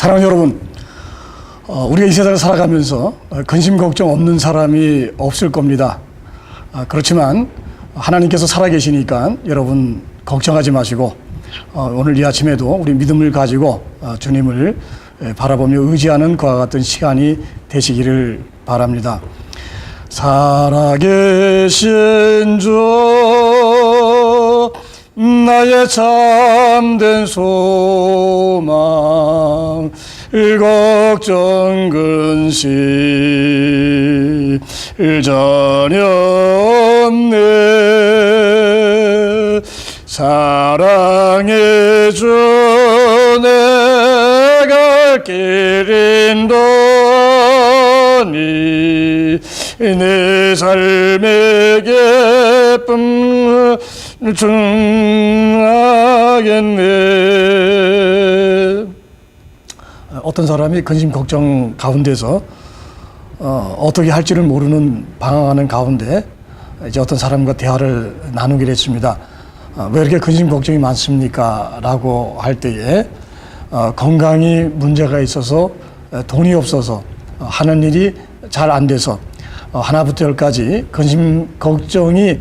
사랑하는 여러분, 우리가 이 세상을 살아가면서 근심 걱정 없는 사람이 없을 겁니다. 그렇지만 하나님께서 살아계시니까 여러분 걱정하지 마시고 오늘 이 아침에도 우리 믿음을 가지고 주님을 바라보며 의지하는 그와 같은 시간이 되시기를 바랍니다. 살아계신 주 나의 참된 소망 걱정 근심 전혀 없네. 사랑해 주 내가 길 인도하니 내 삶의 기쁨 증하겠네. 어떤 사람이 근심 걱정 가운데서 어떻게 할지를 모르는 방황하는 가운데 이제 어떤 사람과 대화를 나누기로 했습니다. 왜 이렇게 근심 걱정이 많습니까? 라고 할 때에 건강이 문제가 있어서 돈이 없어서 하는 일이 잘 안 돼서 하나부터 열까지 근심 걱정이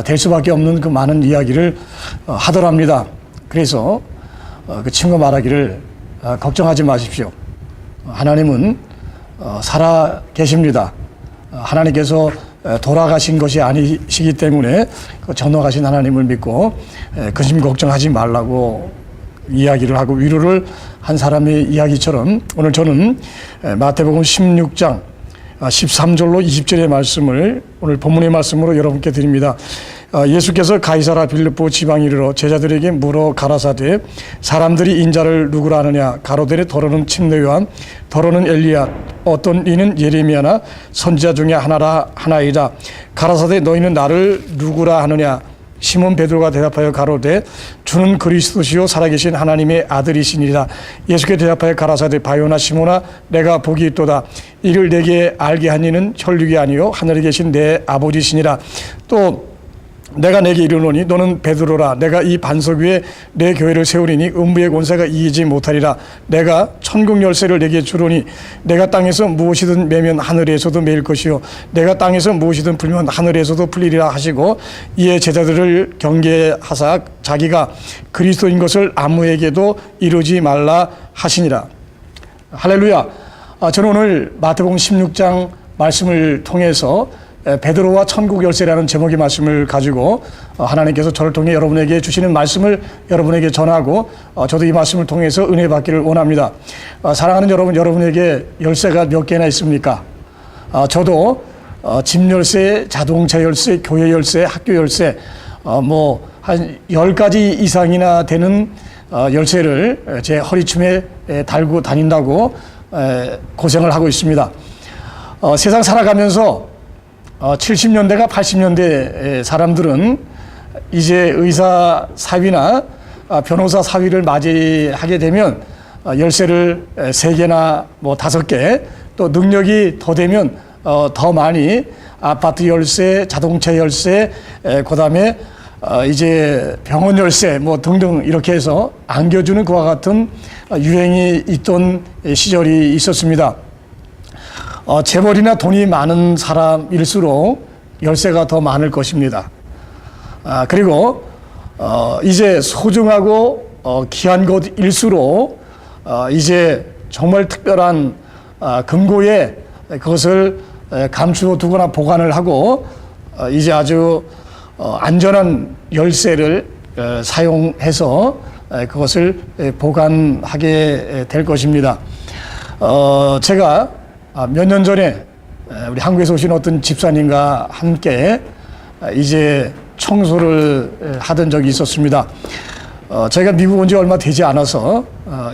될 수밖에 없는 그 많은 이야기를 하더랍니다. 그래서 그 친구가 말하기를 걱정하지 마십시오. 하나님은 살아 계십니다. 하나님께서 돌아가신 것이 아니시기 때문에 전능하신 하나님을 믿고 근심 걱정하지 말라고 이야기를 하고 위로를 한 사람의 이야기처럼 오늘 저는 마태복음 16장 13절로 20절의 말씀을 오늘 본문의 말씀으로 여러분께 드립니다. 예수께서 가이사라 빌립보 지방에 이르러 제자들에게 물어 가라사대 사람들이 인자를 누구라 하느냐 가로되니 더러는 침례 요한 더러는 엘리야 어떤 이는 예레미야나 선지자 중에 하나이다. 가라사대 너희는 나를 누구라 하느냐 시몬 베드로가 대답하여 가로되 주는 그리스도시요 살아계신 하나님의 아들이시니라. 예수께 대답하여 가라사대 바요나 시몬아 내가 복이 있도다. 이를 내게 알게 한 이는 혈육이 아니요 하늘에 계신 내 아버지시니라. 또 내가 내게 이르노니 너는 베드로라. 내가 이 반석 위에 내 교회를 세우리니 음부의 권세가 이기지 못하리라. 내가 천국 열쇠를 내게 주노니 내가 땅에서 무엇이든 매면 하늘에서도 매일 것이요 내가 땅에서 무엇이든 풀면 하늘에서도 풀리리라 하시고 이에 제자들을 경계하사 자기가 그리스도인 것을 아무에게도 이루지 말라 하시니라. 할렐루야. 저는 오늘 마태복음 16장 말씀을 통해서 베드로와 천국 열쇠라는 제목의 말씀을 가지고 하나님께서 저를 통해 여러분에게 주시는 말씀을 여러분에게 전하고 저도 이 말씀을 통해서 은혜 받기를 원합니다. 사랑하는 여러분, 여러분에게 열쇠가 몇 개나 있습니까? 저도 집 열쇠, 자동차 열쇠, 교회 열쇠, 학교 열쇠 뭐 한 10가지 이상이나 되는 열쇠를 제 허리춤에 달고 다닌다고 고생을 하고 있습니다. 세상 살아가면서 70년대가 80년대 사람들은 이제 의사 사위나 변호사 사위를 맞이하게 되면 열쇠를 3개나 뭐 5개 또 능력이 더 되면 더 많이 아파트 열쇠, 자동차 열쇠, 그 다음에 이제 병원 열쇠 뭐 등등 이렇게 해서 안겨주는 그와 같은 유행이 있던 시절이 있었습니다. 재벌이나 돈이 많은 사람일수록 열쇠가 더 많을 것입니다. 그리고 이제 소중하고 귀한 것일수록 이제 정말 특별한 금고에 그것을 감추어 두거나 보관을 하고 이제 아주 안전한 열쇠를 사용해서 그것을 보관하게 될 것입니다. 제가 몇 년 전에 우리 한국에서 오신 어떤 집사님과 함께 이제 청소를 하던 적이 있었습니다. 저희가 미국 온 지 얼마 되지 않아서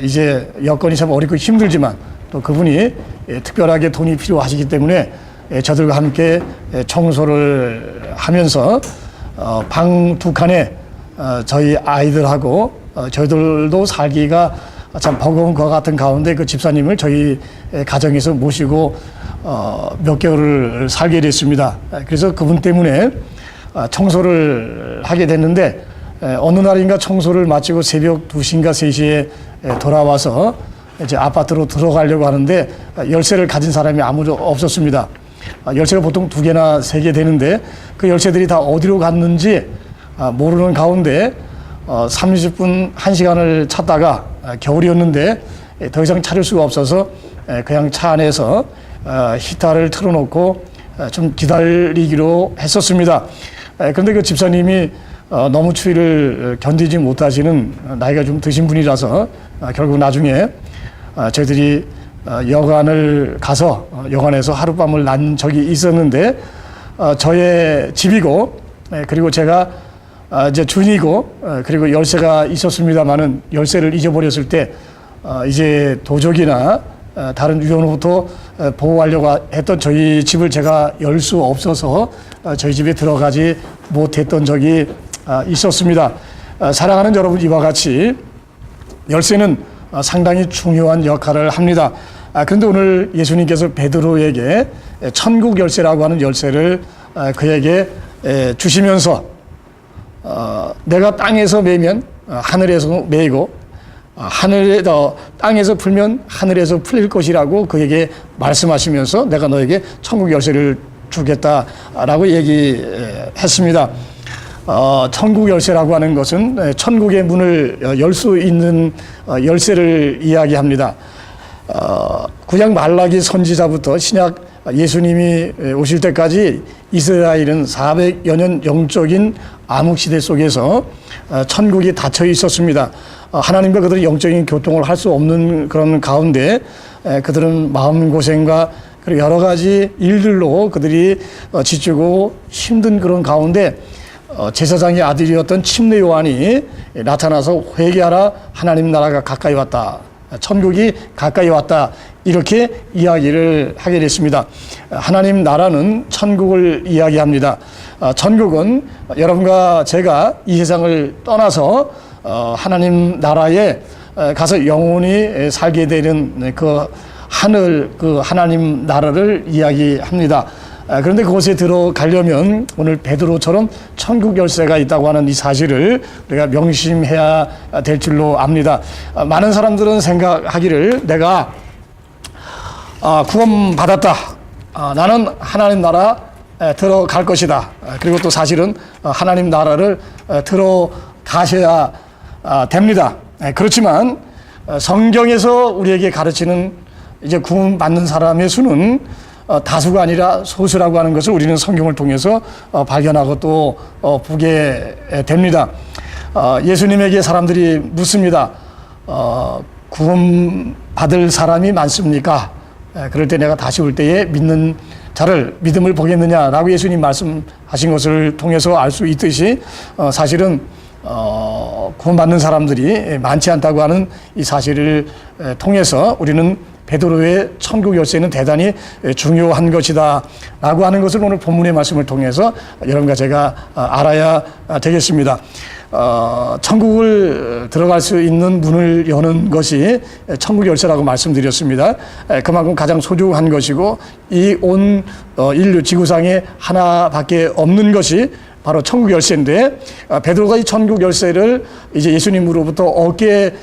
이제 여건이 참 어렵고 힘들지만 또 그분이 특별하게 돈이 필요하시기 때문에 저들과 함께 청소를 하면서 방 2칸에 저희 아이들하고 저희들도 살기가 참 버거운 것 같은 가운데 그 집사님을 저희 가정에서 모시고 몇 개월을 살게 됐습니다. 그래서 그분 때문에 청소를 하게 됐는데 어느 날인가 청소를 마치고 새벽 2시인가 3시에 돌아와서 이제 아파트로 들어가려고 하는데 열쇠를 가진 사람이 아무도 없었습니다. 열쇠가 보통 2개나 3개 되는데 그 열쇠들이 다 어디로 갔는지 모르는 가운데 30분, 1시간을 찾다가 겨울이었는데 더 이상 찾을 수가 없어서 그냥 차 안에서 히터를 틀어놓고 좀 기다리기로 했었습니다. 그런데 그 집사님이 너무 추위를 견디지 못하시는 나이가 좀 드신 분이라서 결국 나중에 저희들이 여관을 가서 여관에서 하룻밤을 난 적이 있었는데 저의 집이고 그리고 제가 이제 주인이고 그리고 열쇠가 있었습니다마는 열쇠를 잊어버렸을 때 이제 도적이나 다른 유언으로부터 보호하려고 했던 저희 집을 제가 열 수 없어서 저희 집에 들어가지 못했던 적이 있었습니다. 사랑하는 여러분, 이와 같이 열쇠는 상당히 중요한 역할을 합니다. 그런데 오늘 예수님께서 베드로에게 천국 열쇠라고 하는 열쇠를 그에게 주시면서 내가 땅에서 매면 하늘에서 매이고 땅에서 풀면 하늘에서 풀릴 것이라고 그에게 말씀하시면서 내가 너에게 천국 열쇠를 주겠다라고 얘기했습니다. 천국 열쇠라고 하는 것은 천국의 문을 열 수 있는 열쇠를 이야기합니다. 구약 말라기 선지자부터 신약 예수님이 오실 때까지 이스라엘은 400여 년 영적인 암흑시대 속에서 천국이 닫혀 있었습니다. 하나님과 그들이 영적인 교통을 할 수 없는 그런 가운데 그들은 마음고생과 그리고 여러 가지 일들로 그들이 지치고 힘든 그런 가운데 제사장의 아들이었던 침례 요한이 나타나서 회개하라, 하나님 나라가 가까이 왔다, 천국이 가까이 왔다, 이렇게 이야기를 하게 됐습니다. 하나님 나라는 천국을 이야기합니다. 천국은 여러분과 제가 이 세상을 떠나서 하나님 나라에 가서 영원히 살게 되는 그 하늘, 그 하나님 나라를 이야기합니다. 그런데 그곳에 들어가려면 오늘 베드로처럼 천국 열쇠가 있다고 하는 이 사실을 우리가 명심해야 될 줄로 압니다. 많은 사람들은 생각하기를 내가 구원받았다, 나는 하나님 나라 들어갈 것이다. 그리고 또 사실은 하나님 나라를 들어가셔야 됩니다. 그렇지만 성경에서 우리에게 가르치는 이제 구원받는 사람의 수는 다수가 아니라 소수라고 하는 것을 우리는 성경을 통해서 발견하고 또 보게 됩니다. 예수님에게 사람들이 묻습니다. 구원받을 사람이 많습니까? 그럴 때 내가 다시 올 때에 믿는 자를 믿음을 보겠느냐라고 예수님 말씀하신 것을 통해서 알 수 있듯이 사실은 구원받는 사람들이 많지 않다고 하는 이 사실을 통해서 우리는 베드로의 천국 열쇠는 대단히 중요한 것이다 라고 하는 것을 오늘 본문의 말씀을 통해서 여러분과 제가 알아야 되겠습니다. 천국을 들어갈 수 있는 문을 여는 것이 천국 열쇠라고 말씀드렸습니다. 그만큼 가장 소중한 것이고 이 온 인류 지구상에 하나밖에 없는 것이 바로 천국 열쇠인데, 베드로가 이 천국 열쇠를 이제 예수님으로부터 얻게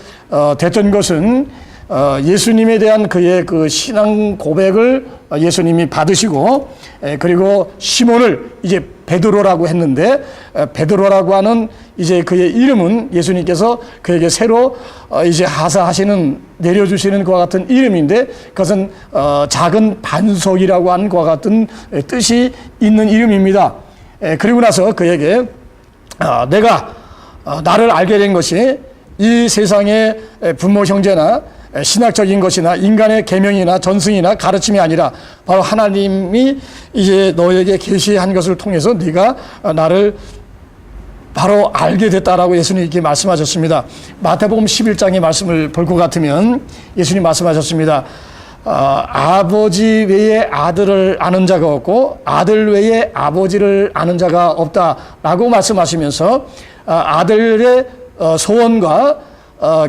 됐던 것은 예수님에 대한 그의 그 신앙 고백을 예수님이 받으시고, 그리고 시몬을 이제 베드로라고 했는데, 베드로라고 하는 이제 그의 이름은 예수님께서 그에게 새로 이제 하사하시는, 내려주시는 그와 같은 이름인데, 그것은 작은 반석이라고 하는 그와 같은 뜻이 있는 이름입니다. 그리고 나서 그에게 내가 나를 알게 된 것이 이 세상의 부모 형제나 신학적인 것이나 인간의 계명이나 전승이나 가르침이 아니라 바로 하나님이 이제 너에게 계시한 것을 통해서 네가 나를 바로 알게 됐다라고 예수님께 말씀하셨습니다. 마태복음 11장의 말씀을 볼 것 같으면 예수님 말씀하셨습니다. 아버지 외에 아들을 아는 자가 없고 아들 외에 아버지를 아는 자가 없다라고 말씀하시면서 아들의 소원과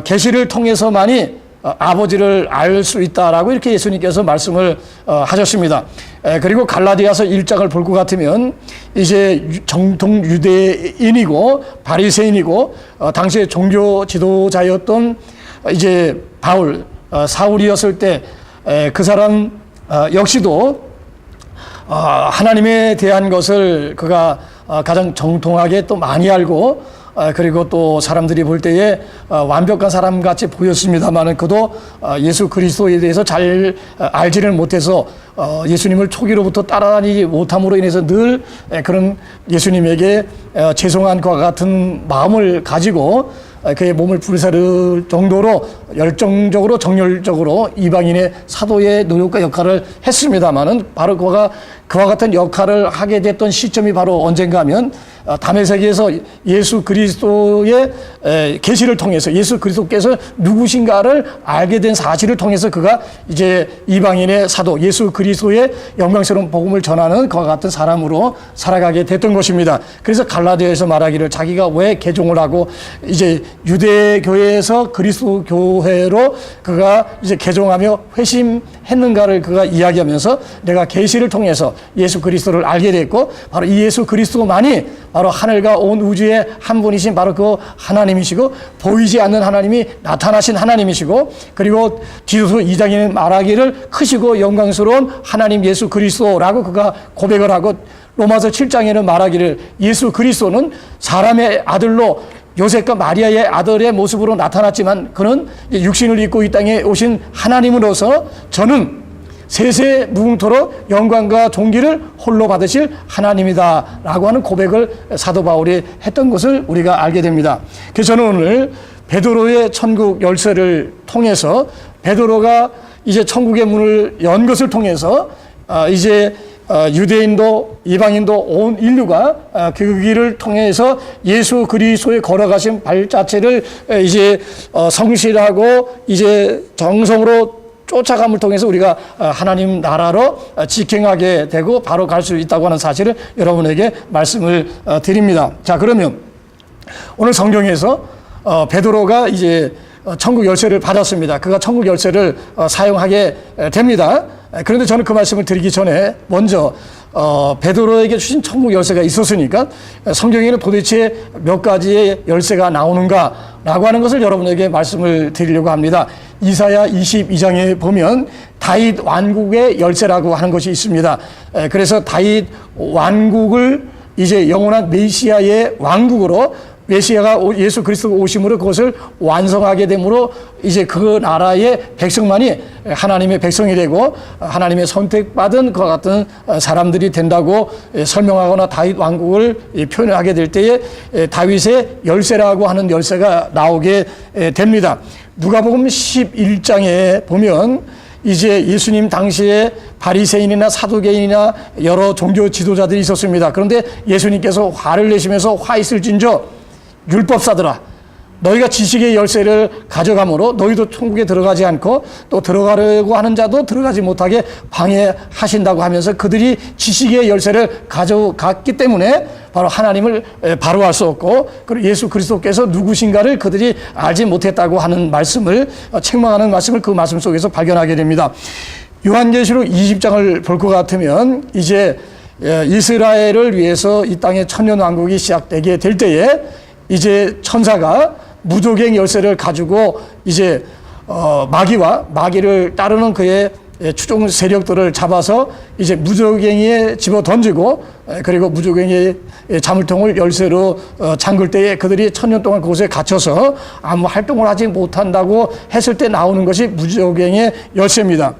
계시를 통해서만이 아버지를 알 수 있다라고 이렇게 예수님께서 말씀을 하셨습니다. 그리고 갈라디아서 1장을 볼 것 같으면 이제 정통 유대인이고 바리새인이고 당시의 종교 지도자였던 이제 바울, 사울이었을 때 그 사람 역시도 하나님에 대한 것을 그가 가장 정통하게 또 많이 알고 그리고 또 사람들이 볼 때에 완벽한 사람같이 보였습니다만은 그도 예수 그리스도에 대해서 잘 알지를 못해서 예수님을 초기로부터 따라다니지 못함으로 인해서 늘 그런 예수님에게 죄송한 것과 같은 마음을 가지고 그의 몸을 불사를 정도로 열정적으로 정열적으로 이방인의 사도의 노력과 역할을 했습니다마는 바로 그와 같은 역할을 하게 됐던 시점이 바로 언젠가 하면 다메섹에서 예수 그리스도의 계시를 통해서 예수 그리스도께서 누구신가를 알게 된 사실을 통해서 그가 이제 이방인의 사도 예수 그리스도의 영광스러운 복음을 전하는 그와 같은 사람으로 살아가게 됐던 것입니다. 그래서 갈라디아에서 말하기를 자기가 왜 개종을 하고 이제 유대교회에서 그리스도 교회로 그가 이제 개종하며 회심했는가를 그가 이야기하면서 내가 계시를 통해서 예수 그리스도를 알게 됐고 바로 이 예수 그리스도만이 바로 하늘과 온 우주의 한 분이신 바로 그 하나님이시고 보이지 않는 하나님이 나타나신 하나님이시고 그리고 디도서 2장에는 말하기를 크시고 영광스러운 하나님 예수 그리스도라고 그가 고백을 하고 로마서 7장에는 말하기를 예수 그리스도는 사람의 아들로 요셉과 마리아의 아들의 모습으로 나타났지만 그는 육신을 입고 이 땅에 오신 하나님으로서 저는 세세 무궁토록 영광과 존귀를 홀로 받으실 하나님이다 라고 하는 고백을 사도 바울이 했던 것을 우리가 알게 됩니다. 그래서 저는 오늘 베드로의 천국 열쇠를 통해서 베드로가 이제 천국의 문을 연 것을 통해서 이제 유대인도 이방인도 온 인류가 그 길을 통해서 예수 그리스도의 걸어가신 발자취를 이제 성실하고 이제 정성으로 쫓아감을 통해서 우리가 하나님 나라로 직행하게 되고 바로 갈 수 있다고 하는 사실을 여러분에게 말씀을 드립니다. 자, 그러면 오늘 성경에서 베드로가 이제 천국 열쇠를 받았습니다. 그가 천국 열쇠를 사용하게 됩니다. 그런데 저는 그 말씀을 드리기 전에 먼저 베드로에게 주신 천국 열쇠가 있었으니까 성경에는 도대체 몇 가지의 열쇠가 나오는가라고 하는 것을 여러분에게 말씀을 드리려고 합니다. 이사야 22장에 보면 다윗 왕국의 열쇠라고 하는 것이 있습니다. 그래서 다윗 왕국을 이제 영원한 메시아의 왕국으로 메시아가 예수 그리스도가 오심으로 그것을 완성하게 되므로 이제 그 나라의 백성만이 하나님의 백성이 되고 하나님의 선택받은 그와 같은 사람들이 된다고 설명하거나 다윗 왕국을 표현하게 될 때에 다윗의 열쇠라고 하는 열쇠가 나오게 됩니다. 누가복음 11장에 보면 이제 예수님 당시에 바리새인이나 사두개인이나 여러 종교 지도자들이 있었습니다. 그런데 예수님께서 화를 내시면서 화 있을진저 율법사들아 너희가 지식의 열쇠를 가져가므로 너희도 천국에 들어가지 않고 또 들어가려고 하는 자도 들어가지 못하게 방해하신다고 하면서 그들이 지식의 열쇠를 가져갔기 때문에 바로 하나님을 바로 알 수 없고 그리고 예수 그리스도께서 누구신가를 그들이 알지 못했다고 하는 말씀을 책망하는 말씀을 그 말씀 속에서 발견하게 됩니다. 요한계시록 20장을 볼 것 같으면 이제 이스라엘을 위해서 이 땅의 천년왕국이 시작되게 될 때에 이제 천사가 무조갱 열쇠를 가지고 이제 마귀를 따르는 그의 추종 세력들을 잡아서 이제 무조갱이에 집어 던지고 그리고 무조갱이의 자물통을 열쇠로 잠글 때에 그들이 천년 동안 그곳에 갇혀서 아무 활동을 하지 못한다고 했을 때 나오는 것이 무조갱의 열쇠입니다.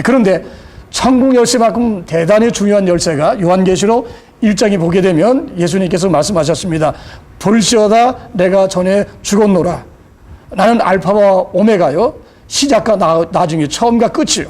그런데 천국 열쇠만큼 대단히 중요한 열쇠가 요한계시록 1장에 보게 되면 예수님께서 말씀하셨습니다. 볼지어다 내가 전에 죽었노라. 나는 알파와 오메가요 시작과 나중에 처음과 끝이요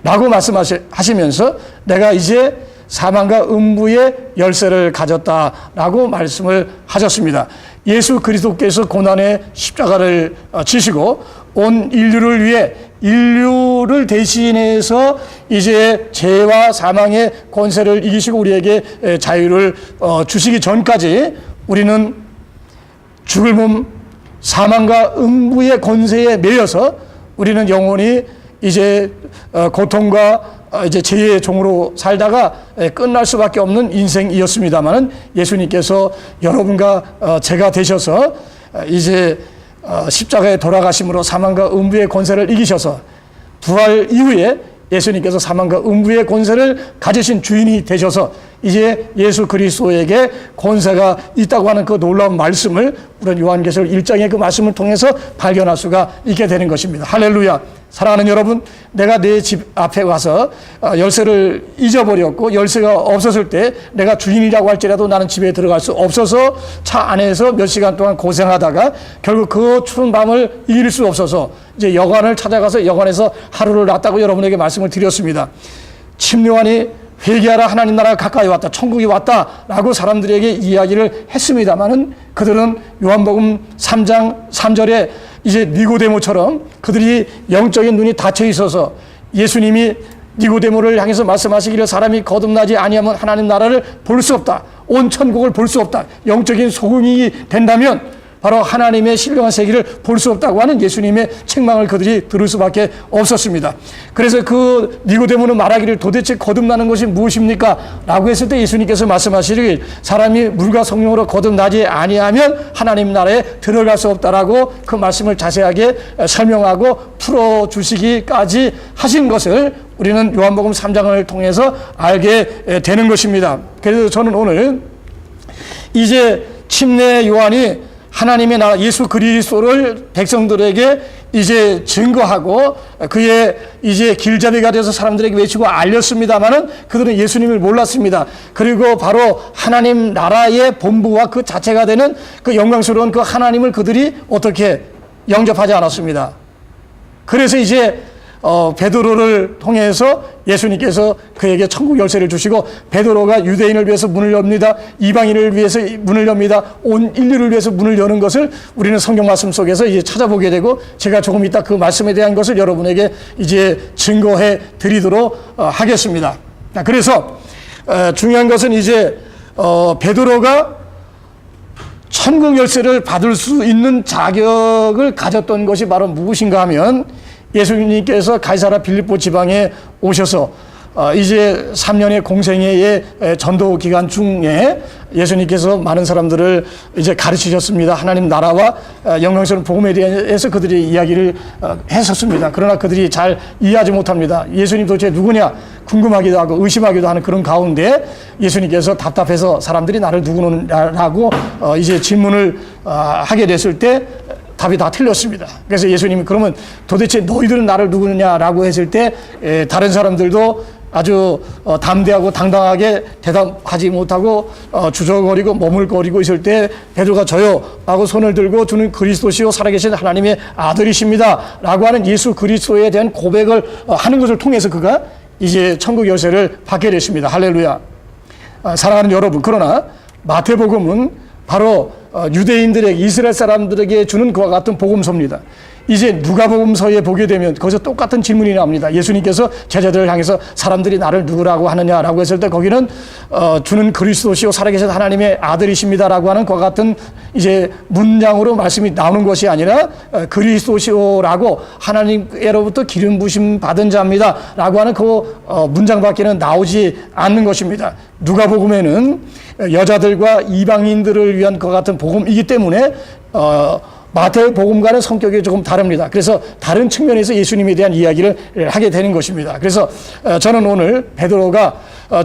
라고 말씀하시면서 내가 이제 사망과 음부의 열쇠를 가졌다라고 말씀을 하셨습니다. 예수 그리스도께서 고난의 십자가를 지시고 온 인류를 위해 인류를 대신해서 이제 죄와 사망의 권세를 이기시고 우리에게 자유를 주시기 전까지 우리는 죽을 몸 사망과 음부의 권세에 매여서 우리는 영원히 이제 고통과 이제 죄의 종으로 살다가 끝날 수밖에 없는 인생이었습니다만은 예수님께서 여러분과 제가 되셔서 이제 십자가에 돌아가심으로 사망과 음부의 권세를 이기셔서 부활 이후에 예수님께서 사망과 음부의 권세를 가지신 주인이 되셔서 이제 예수 그리스도에게 권세가 있다고 하는 그 놀라운 말씀을 우리는 요한계시록 1장의 그 말씀을 통해서 발견할 수가 있게 되는 것입니다. 할렐루야. 사랑하는 여러분, 내가 내 집 앞에 가서 열쇠를 잊어버렸고 열쇠가 없었을 때 내가 주인이라고 할지라도 나는 집에 들어갈 수 없어서 차 안에서 몇 시간 동안 고생하다가 결국 그 추운 밤을 이길 수 없어서 이제 여관을 찾아가서 여관에서 하루를 놨다고 여러분에게 말씀을 드렸습니다. 침례요한이 회개하라, 하나님 나라가 가까이 왔다, 천국이 왔다라고 사람들에게 이야기를 했습니다마는 그들은 요한복음 3장 3절에 이제 니고데모처럼 그들이 영적인 눈이 닫혀 있어서 예수님이 니고데모를 향해서 말씀하시기를 사람이 거듭나지 아니하면 하나님 나라를 볼 수 없다, 온 천국을 볼 수 없다, 영적인 소금이 된다면 바로 하나님의 신령한 세계를 볼 수 없다고 하는 예수님의 책망을 그들이 들을 수밖에 없었습니다. 그래서 그 니고데모는 말하기를 도대체 거듭나는 것이 무엇입니까? 라고 했을 때 예수님께서 말씀하시길 사람이 물과 성령으로 거듭나지 아니하면 하나님 나라에 들어갈 수 없다라고 그 말씀을 자세하게 설명하고 풀어주시기까지 하신 것을 우리는 요한복음 3장을 통해서 알게 되는 것입니다. 그래서 저는 오늘 이제 침례 요한이 하나님의 나라 예수 그리스도를 백성들에게 이제 증거하고 그의 이제 길잡이가 돼서 사람들에게 외치고 알렸습니다마는 그들은 예수님을 몰랐습니다. 그리고 바로 하나님 나라의 본부와 그 자체가 되는 그 영광스러운 그 하나님을 그들이 어떻게 영접하지 않았습니다. 그래서 이제 베드로를 통해서 예수님께서 그에게 천국 열쇠를 주시고 베드로가 유대인을 위해서 문을 엽니다. 이방인을 위해서 문을 엽니다. 온 인류를 위해서 문을 여는 것을 우리는 성경 말씀 속에서 이제 찾아보게 되고 제가 조금 이따 그 말씀에 대한 것을 여러분에게 이제 증거해 드리도록 하겠습니다. 그래서 중요한 것은 이제 베드로가 천국 열쇠를 받을 수 있는 자격을 가졌던 것이 바로 무엇인가 하면 예수님께서 가이사랴 빌립보 지방에 오셔서 이제 3년의 공생애의 전도 기간 중에 예수님께서 많은 사람들을 이제 가르치셨습니다. 하나님 나라와 영광스러운 복음에 대해서 그들이 이야기를 했었습니다. 그러나 그들이 잘 이해하지 못합니다. 예수님 도대체 누구냐 궁금하기도 하고 의심하기도 하는 그런 가운데 예수님께서 답답해서 사람들이 나를 누구냐라고 이제 질문을 하게 됐을 때 답이 다 틀렸습니다. 그래서 예수님이 그러면 도대체 너희들은 나를 누구냐라고 했을 때 다른 사람들도 아주 담대하고 당당하게 대답하지 못하고 주저거리고 머물거리고 있을 때 베드로가 저요 라고 손을 들고 주는 그리스도시요 살아계신 하나님의 아들이십니다 라고 하는 예수 그리스도에 대한 고백을 하는 것을 통해서 그가 이제 천국 열쇠를 받게 됐습니다. 할렐루야. 사랑하는 여러분, 그러나 마태복음은 바로 유대인들에게 이스라엘 사람들에게 주는 그와 같은 복음서입니다. 이제 누가복음서에 보게 되면 거기서 똑같은 질문이 나옵니다. 예수님께서 제자들을 향해서 사람들이 나를 누구라고 하느냐라고 했을 때 거기는 주는 그리스도시요 살아계신 하나님의 아들이십니다라고 하는 그와 같은 이제 문장으로 말씀이 나오는 것이 아니라 그리스도시요라고 하나님께로부터 기름 부심 받은 자입니다라고 하는 그 문장밖에는 나오지 않는 것입니다. 누가복음에는 여자들과 이방인들을 위한 그와 같은 복음이기 때문에 마태복음과는 성격이 조금 다릅니다. 그래서 다른 측면에서 예수님에 대한 이야기를 하게 되는 것입니다. 그래서 저는 오늘 베드로가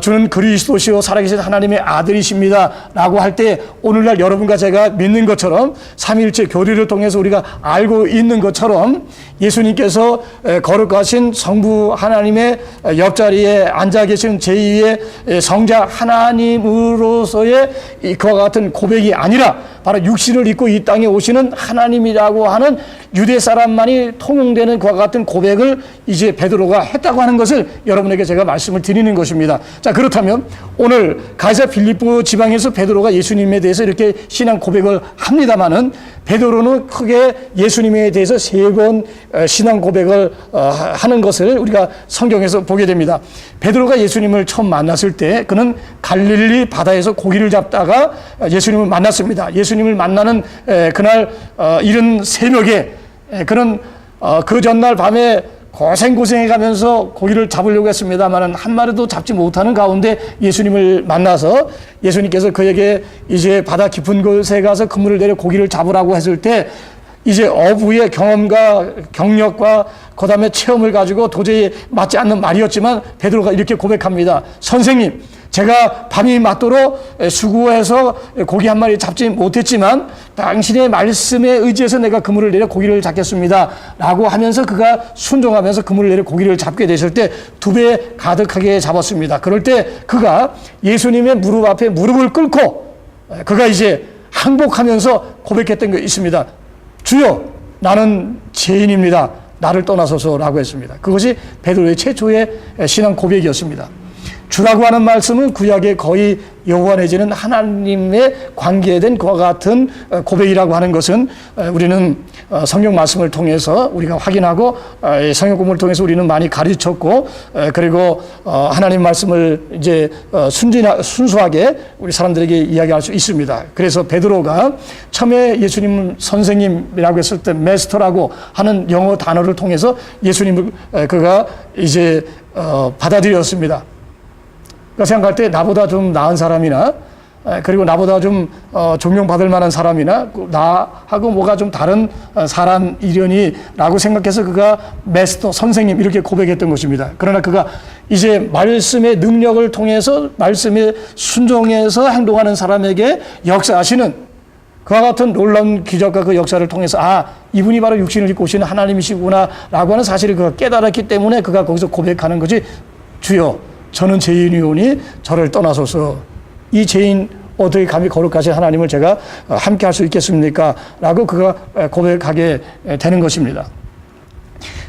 주는 그리스도시요 살아계신 하나님의 아들이십니다 라고 할 때 오늘날 여러분과 제가 믿는 것처럼 삼위일체 교리를 통해서 우리가 알고 있는 것처럼 예수님께서 거룩하신 성부 하나님의 옆자리에 앉아 계신 제2의 성자 하나님으로서의 그와 같은 고백이 아니라 바로 육신을 입고 이 땅에 오시는 하나님이라고 하는 유대 사람만이 통용되는 그와 같은 고백을 이제 베드로가 했다고 하는 것을 여러분에게 제가 말씀을 드리는 것입니다. 자, 그렇다면 오늘 가이사랴 빌립보 지방에서 베드로가 예수님에 대해서 이렇게 신앙 고백을 합니다마는 베드로는 크게 예수님에 대해서 3번 신앙 고백을 하는 것을 우리가 성경에서 보게 됩니다. 베드로가 예수님을 처음 만났을 때 그는 갈릴리 바다에서 고기를 잡다가 예수님을 만났습니다. 예수님을 만나는 그날 이른 새벽에 그는 그 전날 밤에 고생해 가면서 고기를 잡으려고 했습니다만 한 마리도 잡지 못하는 가운데 예수님을 만나서 예수님께서 그에게 이제 바다 깊은 곳에 가서 그물을 내려 고기를 잡으라고 했을 때 이제 어부의 경험과 경력과 그다음에 체험을 가지고 도저히 맞지 않는 말이었지만 베드로가 이렇게 고백합니다. 선생님, 제가 밤이 맞도록 수고해서 고기 한 마리 잡지 못했지만 당신의 말씀에 의지해서 내가 그물을 내려 고기를 잡겠습니다 라고 하면서 그가 순종하면서 그물을 내려 고기를 잡게 되실 때 2배 가득하게 잡았습니다. 그럴 때 그가 예수님의 무릎 앞에 무릎을 꿇고 그가 이제 항복하면서 고백했던 게 있습니다. 주여, 나는 죄인입니다. 나를 떠나소서라고 했습니다. 그것이 베드로의 최초의 신앙 고백이었습니다. 주라고 하는 말씀은 구약의 거의 여호와 내지는 하나님의 관계에 된 그와 같은 고백이라고 하는 것은 우리는 성경 말씀을 통해서 우리가 확인하고 성경 공부를 통해서 우리는 많이 가르쳤고 그리고 하나님 말씀을 이제 순수하게 우리 사람들에게 이야기할 수 있습니다. 그래서 베드로가 처음에 예수님을 선생님이라고 했을 때 메스터라고 하는 영어 단어를 통해서 예수님을 그가 이제 받아들였습니다. 그러니까 생각할 때 나보다 좀 나은 사람이나 그리고 나보다 좀 존경받을 만한 사람이나 나하고 뭐가 좀 다른 사람이려니 라고 생각해서 그가 메스터, 선생님 이렇게 고백했던 것입니다. 그러나 그가 이제 말씀의 능력을 통해서 말씀에 순종해서 행동하는 사람에게 역사하시는 그와 같은 놀라운 기적과 그 역사를 통해서 이분이 바로 육신을 입고 오시는 하나님이시구나 라고 하는 사실을 그가 깨달았기 때문에 그가 거기서 고백하는 것이 주여, 저는 죄인이오니 저를 떠나소서. 이 죄인 어떻게 감히 거룩하신 하나님을 제가 함께 할 수 있겠습니까? 라고 그가 고백하게 되는 것입니다.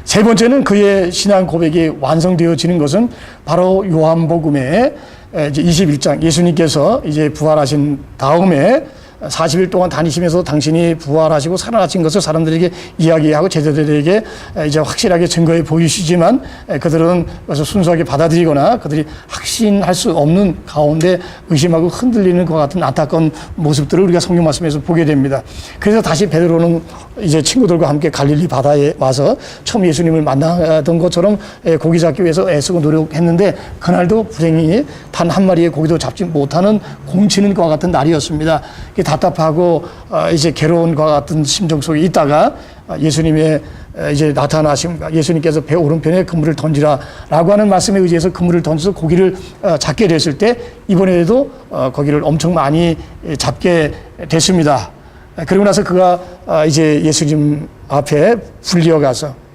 세 번째는 그의 신앙 고백이 완성되어지는 것은 바로 요한복음의 21장, 예수님께서 이제 부활하신 다음에 40일 동안 다니시면서 당신이 부활하시고 살아나신 것을 사람들에게 이야기하고 제자들에게 이제 확실하게 증거해 보이시지만 그들은 그래서 순수하게 받아들이거나 그들이 확신할 수 없는 가운데 의심하고 흔들리는 것 같은 안타까운 모습들을 우리가 성경 말씀에서 보게 됩니다. 그래서 다시 베드로는 이제 친구들과 함께 갈릴리 바다에 와서 처음 예수님을 만나던 것처럼 고기 잡기 위해서 애쓰고 노력했는데 그날도 불행히 단 한 마리의 고기도 잡지 못하는 공치는 것과 같은 날이었습니다. 답답하고 이제 괴로운 것과 같은 심정 속에 있다가 예수님의 이제 나타나심과 예수님께서 배 오른편에 그물을 던지라라고 하는 말씀에 의지해서 그물을 던져서 고기를 잡게 됐을 때 이번에도 고기를 엄청 많이 잡게 됐습니다. 그리고 나서 그가 이제 예수님 앞에 불려가서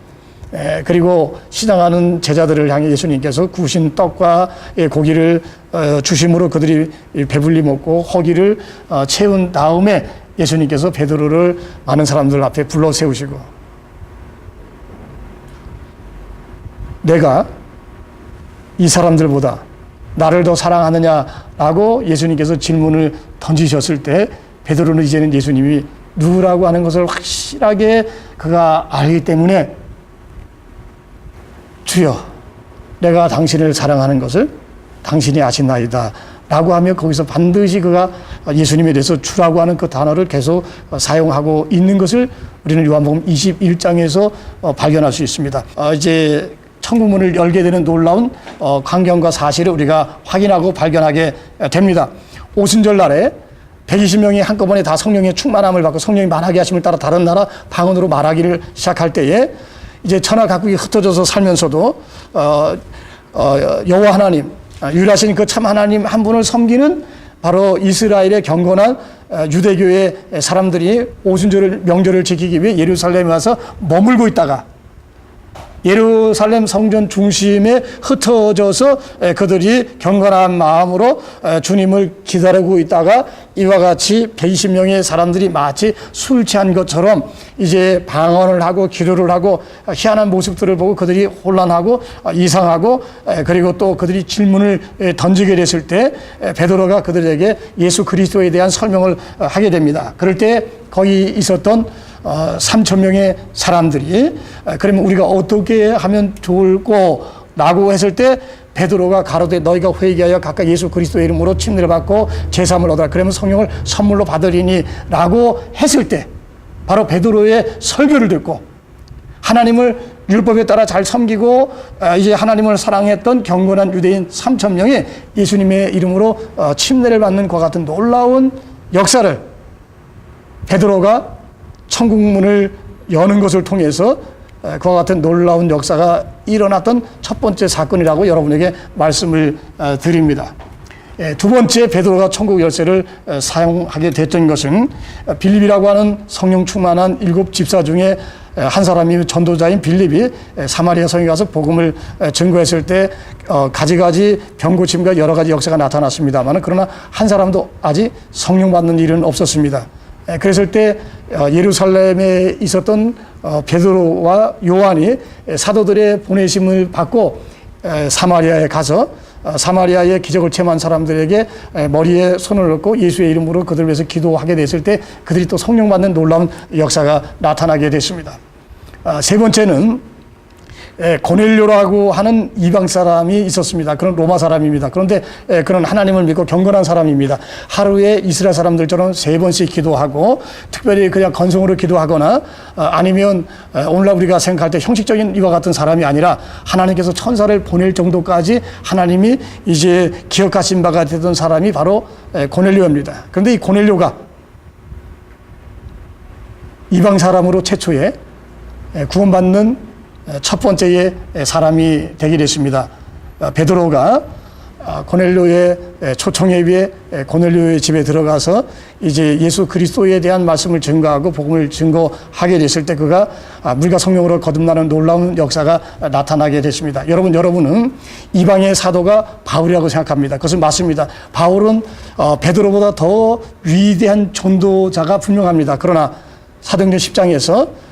그리고 시장하는 제자들을 향해 예수님께서 구우신 떡과 고기를 주심으로 그들이 배불리 먹고 허기를 채운 다음에 예수님께서 베드로를 많은 사람들 앞에 불러 세우시고 내가 이 사람들보다 나를 더 사랑하느냐라고 예수님께서 질문을 던지셨을 때 베드로는 이제는 예수님이 누구라고 하는 것을 확실하게 그가 알기 때문에 주여, 내가 당신을 사랑하는 것을 당신이 아시나이다 라고 하며 거기서 반드시 그가 예수님에 대해서 주라고 하는 그 단어를 계속 사용하고 있는 것을 우리는 요한복음 21장에서 발견할 수 있습니다. 이제 천국문을 열게 되는 놀라운 광경과 사실을 우리가 확인하고 발견하게 됩니다. 오순절 날에 120명이 한꺼번에 다 성령의 충만함을 받고 성령이 만하게 하심을 따라 다른 나라 방언으로 말하기를 시작할 때에 이제 천하 각국이 흩어져서 살면서도 여호와 하나님, 유일하신 그 참 하나님 한 분을 섬기는 바로 이스라엘의 경건한 유대교의 사람들이 오순절 명절을 지키기 위해 예루살렘에 와서 머물고 있다가 예루살렘 성전 중심에 흩어져서 그들이 경건한 마음으로 주님을 기다리고 있다가 이와 같이 120명의 사람들이 마치 술 취한 것처럼 이제 방언을 하고 기도를 하고 희한한 모습들을 보고 그들이 혼란하고 이상하고 그리고 또 그들이 질문을 던지게 됐을 때 베드로가 그들에게 예수 그리스도에 대한 설명을 하게 됩니다. 그럴 때 거기 있었던 3,000명의 사람들이 그러면 우리가 어떻게 하면 좋을꼬 라고 했을 때 베드로가 가로되 너희가 회개하여 각각 예수 그리스도의 이름으로 침례를 받고 제사함을 얻으라 그러면 성령을 선물로 받으리니 라고 했을 때 바로 베드로의 설교를 듣고 하나님을 율법에 따라 잘 섬기고 이제 하나님을 사랑했던 경건한 유대인 3,000명이 예수님의 이름으로 침례를 받는 것 같은 놀라운 역사를 베드로가 천국 문을 여는 것을 통해서 그와 같은 놀라운 역사가 일어났던 첫 번째 사건이라고 여러분에게 말씀을 드립니다. 두 번째 베드로가 천국 열쇠를 사용하게 됐던 것은 빌립이라고 하는 성령 충만한 7 집사 중에 한 사람이 전도자인 빌립이 사마리아 성에 가서 복음을 증거했을 때 가지가지 병고침과 여러 가지 역사가 나타났습니다만, 그러나 한 사람도 아직 성령 받는 일은 없었습니다. 그랬을 때 예루살렘에 있었던 베드로와 요한이 사도들의 보내심을 받고 사마리아에 가서 사마리아의 기적을 체험한 사람들에게 머리에 손을 얹고 예수의 이름으로 그들을 위해서 기도하게 됐을 때 그들이 또 성령 받는 놀라운 역사가 나타나게 됐습니다. 세 번째는 고넬료라고 하는 이방 사람이 있었습니다. 그런 로마 사람입니다. 그런데 그런 하나님을 믿고 경건한 사람입니다. 하루에 이스라엘 사람들처럼 3번씩 기도하고, 특별히 그냥 건성으로 기도하거나 아니면 오늘날 우리가 생각할 때 형식적인 이와 같은 사람이 아니라 하나님께서 천사를 보낼 정도까지 하나님이 이제 기억하신 바가 되던 사람이 바로 고넬료입니다. 그런데 이 고넬료가 이방 사람으로 최초에 구원받는 첫 번째의 사람이 되게 됐습니다. 베드로가 고넬료의 초청에 의해 고넬료의 집에 들어가서 이제 예수 그리스도에 대한 말씀을 증거하고 복음을 증거하게 됐을 때 그가 물과 성령으로 거듭나는 놀라운 역사가 나타나게 됐습니다. 여러분은 이방의 사도가 바울이라고 생각합니다. 그것은 맞습니다. 바울은 베드로보다 더 위대한 전도자가 분명합니다. 그러나 사도행전 10장에서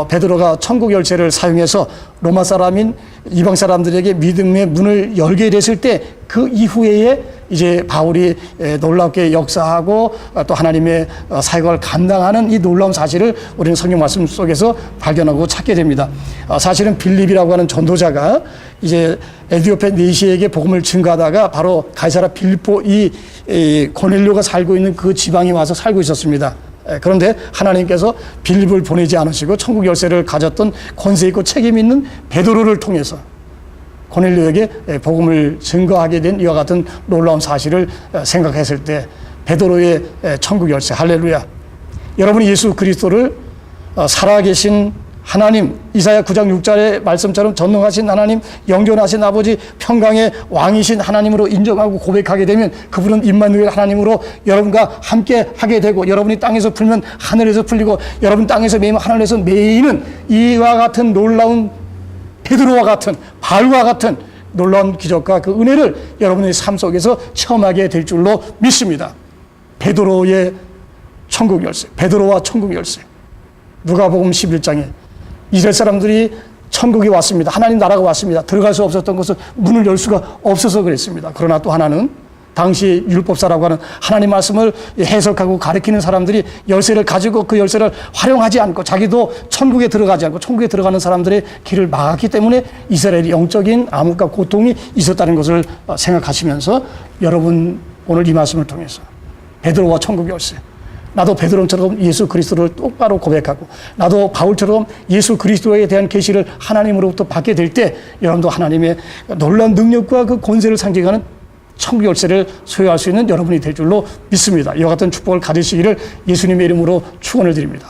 베드로가 천국 열쇠를 사용해서 로마 사람인 이방 사람들에게 믿음의 문을 열게 됐을 때 그 이후에 이제 바울이 놀랍게 역사하고 또 하나님의 사역을 감당하는 이 놀라운 사실을 우리는 성경 말씀 속에서 발견하고 찾게 됩니다. 사실은 빌립이라고 하는 전도자가 이제 에디오페 내시에게 복음을 증거하다가 바로 가이사라 빌립보 이 고넬료가 살고 있는 그 지방에 와서 살고 있었습니다. 그런데 하나님께서 빌립을 보내지 않으시고 천국 열쇠를 가졌던 권세 있고 책임 있는 베드로를 통해서 고넬료에게 복음을 증거하게 된 이와 같은 놀라운 사실을 생각했을 때 베드로의 천국 열쇠, 할렐루야. 여러분이 예수 그리스도를 살아계신 하나님, 이사야 9장 6절의 말씀처럼 전능하신 하나님, 영존하신 아버지, 평강의 왕이신 하나님으로 인정하고 고백하게 되면 그분은 임마누엘 하나님으로 여러분과 함께 하게 되고, 여러분이 땅에서 풀면 하늘에서 풀리고, 여러분 땅에서 매이면 하늘에서 매이는 이와 같은 놀라운 베드로와 같은, 바울과 같은 놀라운 기적과 그 은혜를 여러분의 삶 속에서 체험하게 될 줄로 믿습니다. 베드로의 천국 열쇠, 베드로와 천국 열쇠. 누가복음 11장에 이스라엘 사람들이 천국에 왔습니다. 하나님 나라가 왔습니다. 들어갈 수 없었던 것은 문을 열 수가 없어서 그랬습니다. 그러나 또 하나는 당시 율법사라고 하는 하나님 말씀을 해석하고 가르치는 사람들이 열쇠를 가지고 그 열쇠를 활용하지 않고 자기도 천국에 들어가지 않고 천국에 들어가는 사람들의 길을 막았기 때문에 이스라엘이 영적인 암흑과 고통이 있었다는 것을 생각하시면서 여러분 오늘 이 말씀을 통해서 베드로와 천국 열쇠, 나도 베드로처럼 예수 그리스도를 똑바로 고백하고 나도 바울처럼 예수 그리스도에 대한 계시를 하나님으로부터 받게 될 때 여러분도 하나님의 놀라운 능력과 그 권세를 상징하는 천국 열쇠를 소유할 수 있는 여러분이 될 줄로 믿습니다. 이와 같은 축복을 가지시기를 예수님의 이름으로 축원을 드립니다.